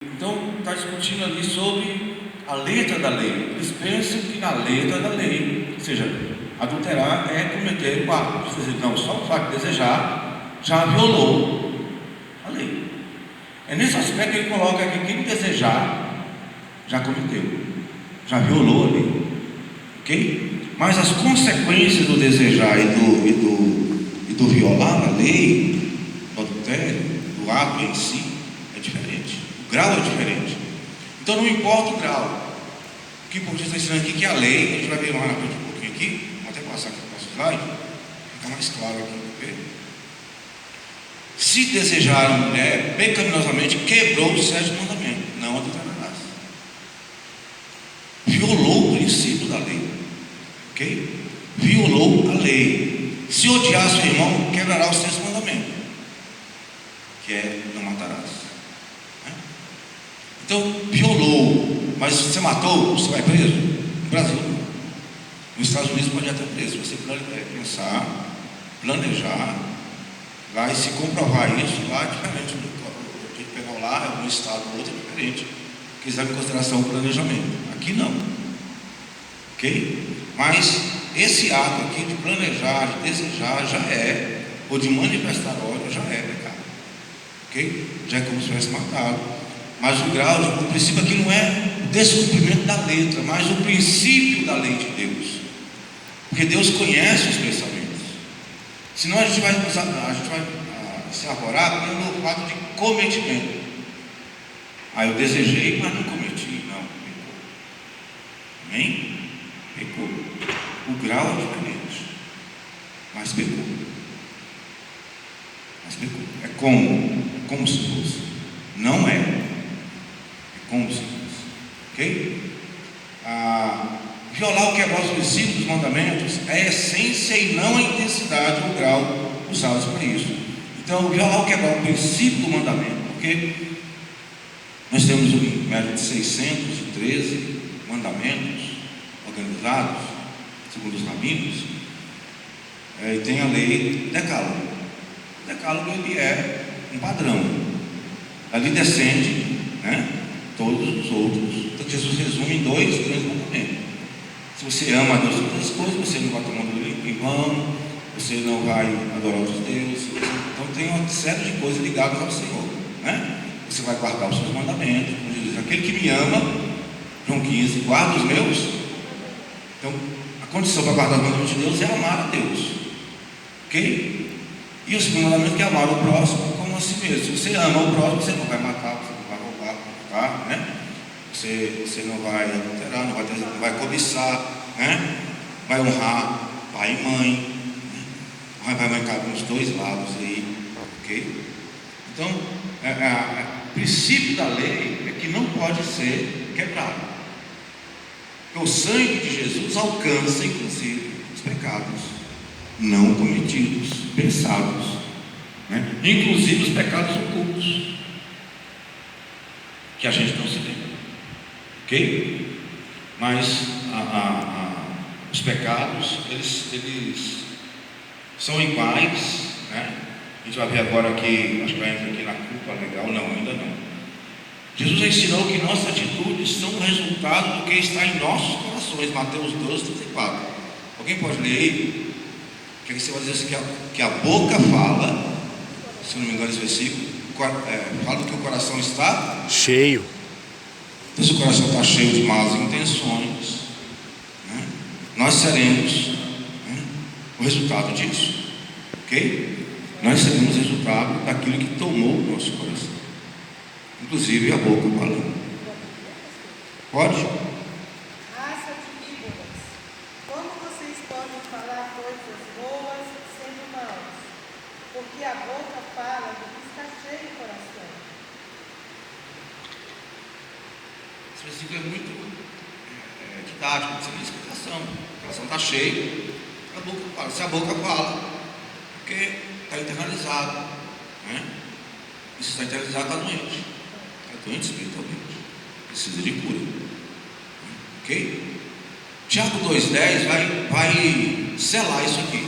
Então, está discutindo ali sobre a letra da lei. Eles pensam que na letra da lei, ou seja, adulterar é cometer o ato. Ou seja, não, só o fato de desejar já violou a lei. É nesse aspecto que ele coloca que quem desejar já cometeu, já violou a lei. Ok? Mas as consequências do desejar e do violar a lei, do adultério, do ato em si, é diferente. O grau é diferente. Então não importa o grau. O que o professor está ensinando aqui que a lei, a gente vai ver mais na frente um pouquinho aqui, vou até passar aqui para o nosso slide, fica mais claro aqui. Se desejar a mulher pecaminosamente, quebrou o 7º mandamento, não adulterarás. Violou o princípio da lei. Ok? Violou a lei. Se odiar seu irmão, quebrará o 6º mandamento, que é não matarás. Então, violou, mas se você matou, você vai preso? No Brasil não. Nos Estados Unidos pode até preso. Você pensar, planejar, vai se comprovar isso, lá é diferente. A gente pegou lá, um estado ou outro é diferente, que leva em consideração o planejamento. Aqui não. Ok? Mas esse ato aqui de planejar, de desejar, já é, ou de manifestar ódio, já é pecado. Ok? Já é como se tivesse matado. Mas o grau, o princípio aqui não é o descumprimento da letra, mas o princípio da lei de Deus. Porque Deus conhece os pensamentos. Senão a gente vai se arvorar pelo fato de cometimento. Eu desejei, mas não cometi. Não, pecou. Amém? Pecou. O grau é diferente, mas pecou. É como se fosse. Não é. Como se fosse. Ok? Violar ou quebrar os princípios dos mandamentos é a essência e não a intensidade ou o grau usados para isso. Então, violar ou quebrar o princípio do mandamento, porque nós temos em média de 613 mandamentos organizados, segundo os rabinos, e tem a lei Decálogo. O Decálogo ele é um padrão. Ali descende, todos os outros. Então Jesus resume em 2 grandes mandamentos. Se você ama a Deus sobre todas as coisas, você não vai tomar em vão, você não vai adorar outros deuses. Então tem uma série de coisas ligadas ao Senhor. Você vai guardar os seus mandamentos. Como Jesus diz, aquele que me ama, João 15, guarda os meus. Então, a condição para guardar os mandamentos de Deus é amar a Deus. Ok? E o segundo mandamento que é amar o próximo como a si mesmo. Se você ama o próximo, você não vai matar, você não vai roubar, Você não vai adulterar, não vai cobiçar, vai honrar pai e mãe, Vai marcar nos 2 lados aí, ok? Então, o princípio da lei é que não pode ser quebrado. Porque o sangue de Jesus alcança, inclusive, os pecados não cometidos, pensados, inclusive os pecados ocultos, que a gente não se lembra, ok? Mas os pecados, eles são iguais, A gente vai ver agora aqui, acho que vai entrar aqui na culpa legal, não, ainda não. Jesus ensinou que nossas atitudes são o resultado do que está em nossos corações, Mateus 12, 34. Alguém pode ler aí? Que aqui você vai dizer assim, que a boca fala, se não me engano esse versículo, fala que o coração está cheio. Então se o coração está cheio de más intenções, nós seremos o resultado disso, ok? Nós seremos o resultado daquilo que tomou o nosso coração, inclusive a boca falando. Pode? Raça de víboras, como vocês podem falar coisas boas sendo maus? Porque a boca fala do que está cheio o coração. Esse versículo é muito didático, precisa de explicação. O coração está cheio, a boca fala. Se a boca fala, porque está internalizado, E se está internalizado, está doente. Está doente espiritualmente. Precisa de cura. Ok? Tiago 2,10 vai selar isso aqui.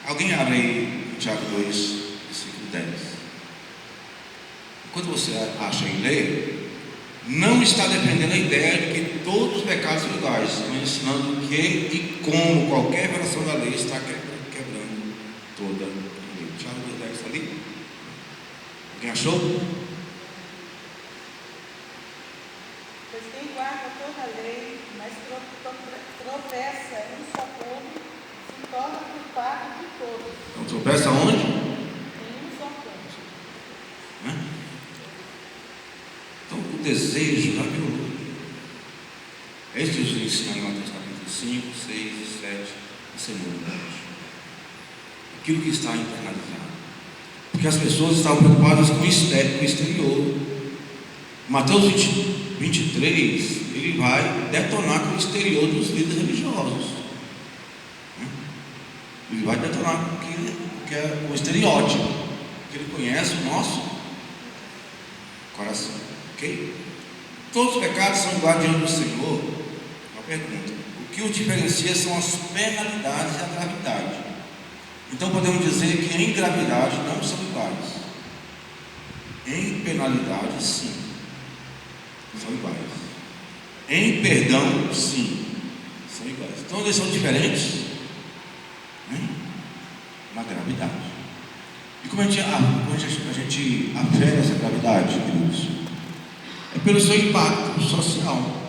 Alguém abre aí Tiago 2, versículo 10. quando você acha em lei, não está defendendo a ideia de que todos os pecados são iguais, estão ensinando que e como qualquer violação da lei está quebrando toda a lei. Tiago 2,10 está ali? Alguém achou? Pois quem guarda toda a lei, mas tropeça em sua ponto, se torna culpado de todos. Então tropeça onde? Em um só ponto. Então o desejo já violou. É isso que Jesus ensina em Mateus capítulo 5, 6 e 7, a segunda. Aquilo que está internalizado. Porque as pessoas estavam preocupadas com o exterior. Mateus 23, ele vai detonar com o exterior dos líderes religiosos. Ele vai detonar com o que é o estereótipo, porque ele conhece o nosso coração. Ok? Todos os pecados são iguais diante do Senhor. Uma pergunta: o que os diferencia são as penalidades e a gravidade. Então podemos dizer que em gravidade não são iguais. Em penalidade, sim, são iguais. Em perdão, sim, são iguais. Então eles são diferentes na gravidade. E como a gente afere essa gravidade, queridos? É pelo seu impacto social.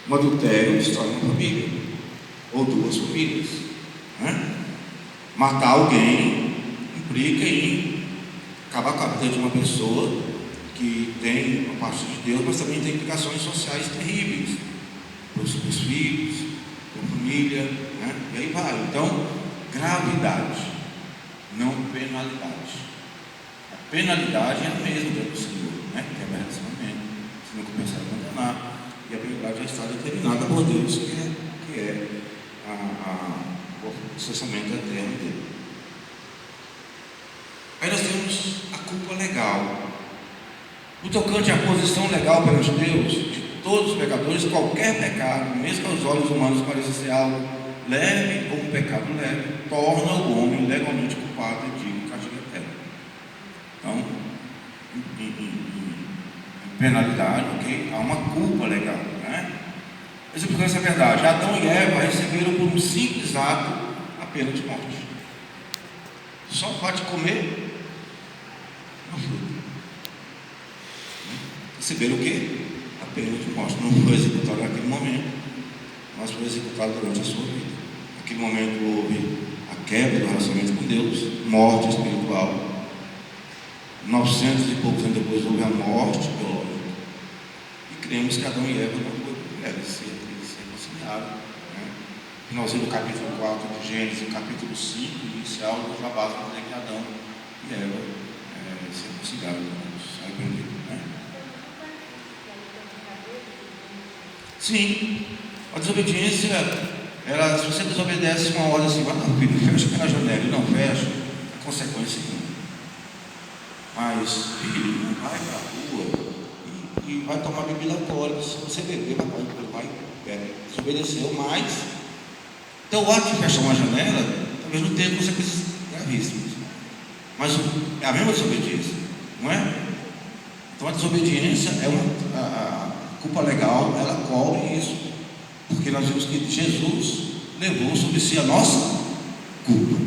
Um adultério destrói uma família, ou duas famílias. Matar alguém implica em acabar com a vida de uma pessoa que tem a parte de Deus, mas também tem implicações sociais terríveis para os seus filhos, para a família, e aí vai. Então, gravidade, não penalidade. A penalidade é a mesma diante do Senhor, que é o relacionamento, se não começar a abandonar, e a penalidade já está determinada por Deus, que é o cessamento eterno dele. Aí nós temos a culpa legal. No tocante à posição legal perante Deus, de todos os pecadores, qualquer pecado, mesmo aos olhos humanos pareça ser algo leve ou um pecado leve, torna o homem legalmente culpado e digno de castigo eterno. Então, em penalidade, há uma culpa legal, Exemplificando essa verdade, Adão e Eva receberam por um simples ato a pena de morte. Só o fato de comer uma fruta. Receberam o quê? A pena de morte. Não foi executado naquele momento, mas foi executado durante a sua vida. Naquele momento houve a quebra do relacionamento com Deus, morte espiritual. 900 e poucos anos depois houve a morte biológica. E cremos que Adão e Eva não foram, eles se reconciliaram. Finalzinho do capítulo 4 de Gênesis, o capítulo 5 inicial, já basta dizer que Adão e Eva se reconciliaram com Deus. Sim, a desobediência, se você desobedece uma ordem assim, vai não, filho, fecha aquela janela e não fecha, a consequência é não. Mas, filho, não vai para a rua e vai tomar bebida alcoólica. Se você beber, vai desobedeceu, mas então o ato de fechar uma janela talvez não tenha consequências gravíssimas, mas é a mesma desobediência, não é? Então a desobediência é a culpa legal, ela cobre isso, porque nós vimos que Jesus levou sobre si a nossa culpa.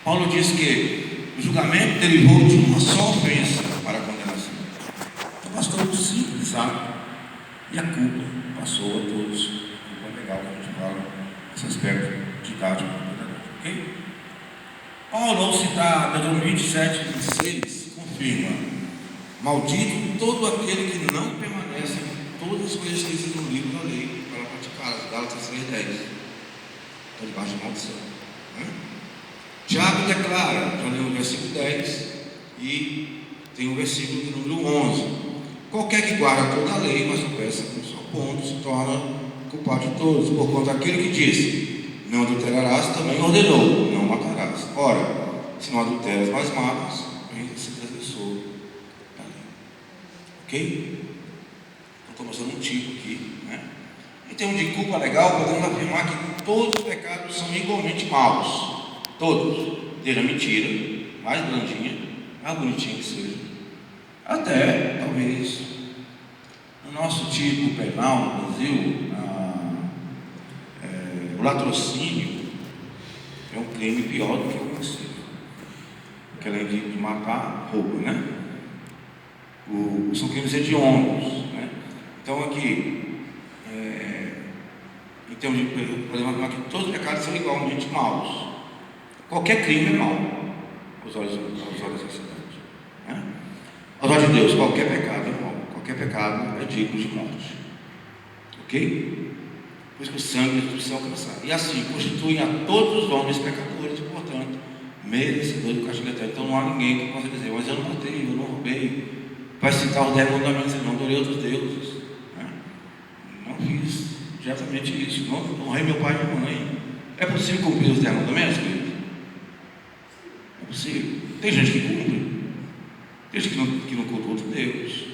Paulo diz que o julgamento derivou de uma só ofensa para a condenação. Então bastou um simples ato e a culpa passou a todos. A culpa legal que a gente fala nesse aspecto didático, ok? Paulo, ao citar Deuteronômio 27, 26, confirma: maldito todo aquele que não permanece em todas as coisas escritas no livro da lei para praticá-las. Gálatas 3:10. Está debaixo de maldição. Tiago declara, já leu o versículo 10, e tem o versículo de número 11: qualquer que guarda toda a lei, mas não peça com seu ponto, se torna culpado de todos, por conta daquele que disse: não adulterarás, também ordenou: não matarás. Ora, se não adulteras, mas matas, se transgressou da lei. Ok? Estou mostrando um tipo aqui, Em termos de culpa legal, podemos afirmar que todos os pecados são igualmente maus. Todos, desde a mentira mais brandinha bonitinho que seja. Até, talvez, no nosso tipo penal no Brasil, o latrocínio é um crime pior do que o homicídio. Porque além de matar, rouba, né? São crimes hediondos, né? Então aqui, em termos de, por exemplo, aqui, todos os pecados são igualmente maus. Qualquer crime é mau aos olhos da sociedade, né? Aos olhos de Deus, qualquer pecado é mau. Qualquer pecado é digno de morte. Ok? Por isso que o sangue precisa alcançar. E assim, constituem a todos os homens pecadores, portanto, merecedores do castigo eterno. Então não há ninguém que possa dizer, mas eu não matei, eu não roubei. Vai citar os 10 mandamentos, eu não adorei outros deuses, né? Não fiz diretamente isso. Não honrei meu pai e minha mãe. É possível cumprir os 10 mandamentos, querido? É possível. Tem gente que cumpre. Tem gente que não cultua outro Deus,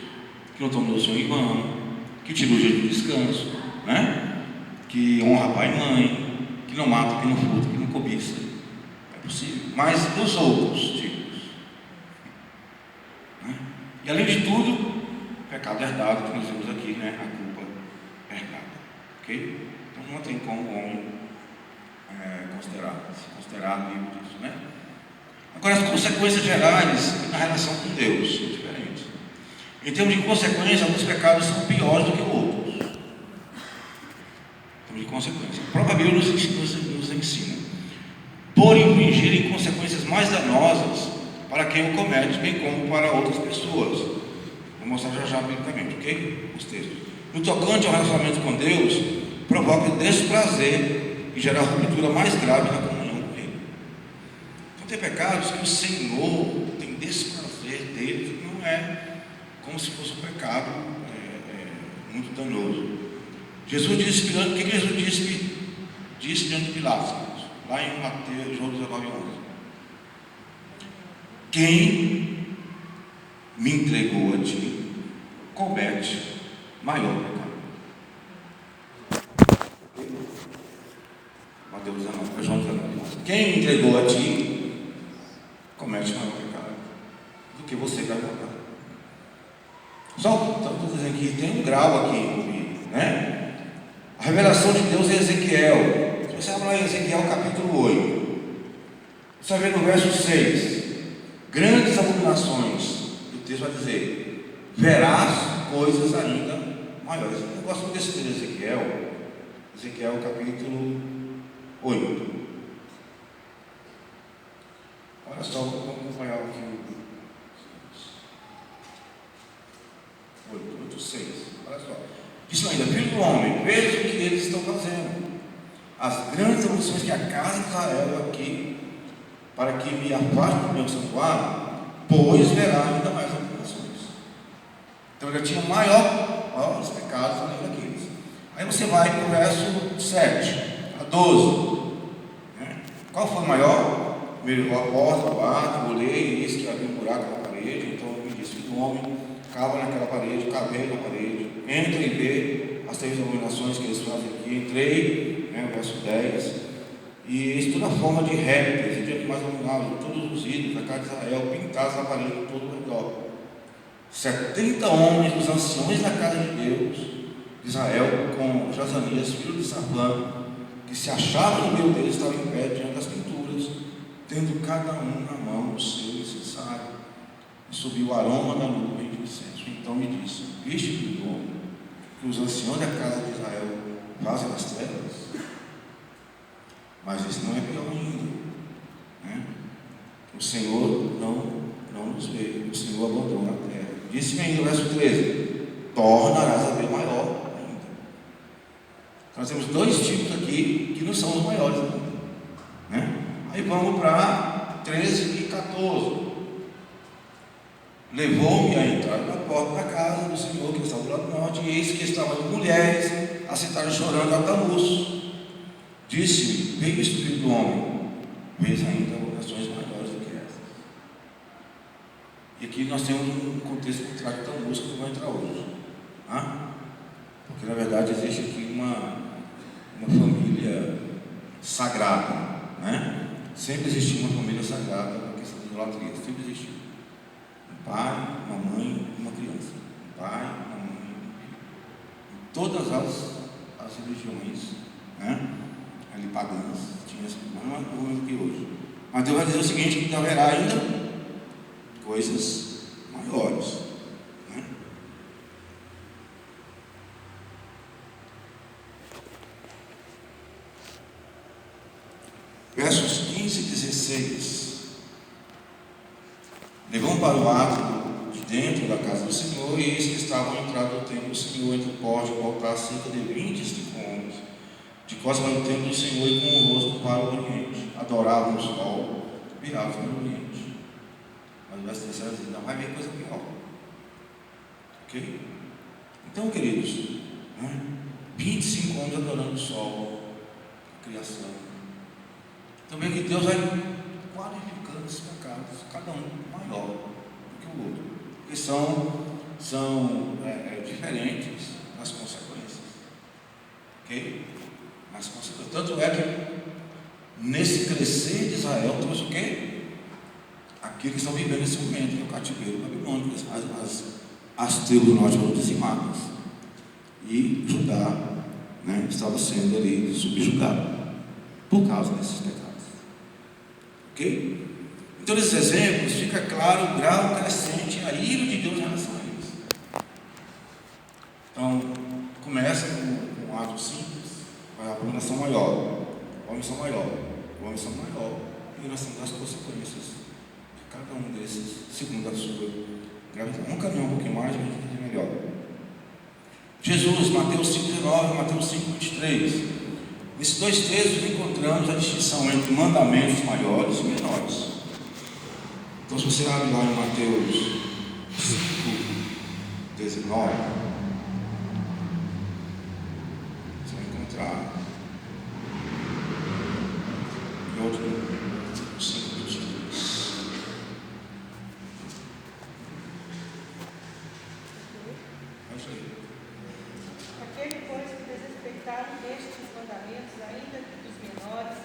que não toma o sonho em vão, que tira o dia de descanso, né? Que honra pai e mãe, que não mata, que não furta, que não cobiça. É possível. Mas os outros tipos, né? E além de tudo, pecado herdado, que nós temos aqui, né? A culpa herdada. Ok? Então não tem como o homem se considerar livre disso, né? Agora, as consequências gerais na relação com Deus são diferentes. Em termos de consequência, alguns pecados são piores do que outros. Em termos de consequência. A própria Bíblia nos ensina. Por infligirem consequências mais danosas para quem o comete, bem como para outras pessoas. Vou mostrar já biblicamente, ok? Os textos. No tocante ao relacionamento com Deus, provoca desprazer e gera a ruptura mais grave na comunhão com Ele. Então tem pecados que o Senhor tem desprazer deles, que não é como se fosse um pecado muito danoso. Jesus disse, o que Jesus disse diante de Pilatos? Lá em Mateus, João 19, 11. Quem me entregou a ti, comete maior pecado. Mateus 19, João 19, 11. Quem me entregou a ti, comete maior pecado do que você vai pagar. Só estou dizendo que tem um grau aqui comigo, né? A revelação de Deus em Ezequiel. Se você abrir em Ezequiel capítulo 8, você vai ver no verso 6, grandes abominações. O texto vai dizer, verás coisas ainda maiores. Eu gosto muito desse texto de Ezequiel capítulo 8. Olha só, vamos acompanhar aqui o 8, 6. Olha só. Diz ainda, filho do homem, veja o que eles estão fazendo. As grandes abominações que a casa de Israel aqui, para que me afaste do meu santuário, pois verá ainda mais abominações. Então já tinha maiores pecados além daqueles. Aí você vai para o verso 7 a 12. Né? Qual foi o maior? Primeiro, a porta, o ato, olhei e disse que havia um buraco na parede. Então eu me disse, filho do homem, cava naquela parede, cavei na parede, entra e vê as 3 abominações que eles fazem aqui. Entrei, né, o verso 10, e estuda a forma de répteis e de animais abomináveis, todos os ídolos da casa de Israel, pintados na parede de todo o redor. 70 homens dos anciões da casa de Deus de Israel, com Jazanias, filho de Safã, que se achavam no meio deles, estavam em pé diante das pinturas, tendo cada um na mão o seu incensário. E subiu o aroma da nuvem de incenso. Então me disse, viste, filho do homem, que os anciões da casa de Israel fazem as trevas? Mas isso não é pior ainda, né? O Senhor não nos vê, o Senhor abandona a terra. Disse-me ainda no verso 13, tornarás a ver maior ainda. Então nós temos 2 tipos aqui que não são os maiores ainda, né? Aí vamos para 13 e 14. Levou-me a entrar na porta da casa do Senhor, que estava do lado norte, e eis que estavam mulheres assentadas chorando a tamuço. Disse-me, veio o Espírito do homem, vês ainda orações maiores do que essas. E aqui nós temos um contexto por trás de tamuço que eu vou entrar hoje. Porque na verdade existe aqui uma família sagrada, né? Sempre existiu uma família sagrada na questão da idolatria, sempre existiu. pai, mamãe, uma criança. Pai, mamãe, em todas as religiões, né? Ali pagãs, tinha essa coisa que hoje. Mas Deus vai dizer o seguinte, que haverá ainda coisas maiores, né? Versos 15 e 16. Levou para o átrio de dentro da casa do Senhor, e eis que estavam entrando no templo do Senhor entre o pórtico e o altar cerca de 25 homens, de costas para o templo do Senhor e com o rosto para o oriente. Adoravam o sol, viravam para o oriente. Mas o verso 17 diz, não vai ver coisa pior. Ok? Então, queridos, 25 homens adorando o sol, a criação. Também que Deus vai qualificando os pecados, cada um maior do que o outro, porque são diferentes nas consequências. Ok? Nas consequências. Tanto é que nesse crescer de Israel trouxe o quê? Aqueles que estão vivendo nesse momento, que é o cativeiro babilônico, as tribos do norte foram dizimadas. E Judá, né, estava sendo ali subjugado por causa desses pecados. Ok? Então, nesses exemplos, fica claro o grau crescente, a ira de Deus em relação a eles. Então, começa com um ato simples, vai a abominação maior, omissão maior, omissão maior, e nós temos as consequências de cada um desses, segundo a sua gravidade. Vamos caminhar um pouquinho mais para a gente entender melhor. Jesus, Mateus 5,19, Mateus 5,23. Nesses dois textos encontramos a distinção entre mandamentos maiores e menores. Então, se você abre lá em Mateus 5,19, você vai encontrar em outro 5,23. É isso aí. Aquele, pois, que desrespeitaram estes mandamentos, ainda que dos menores,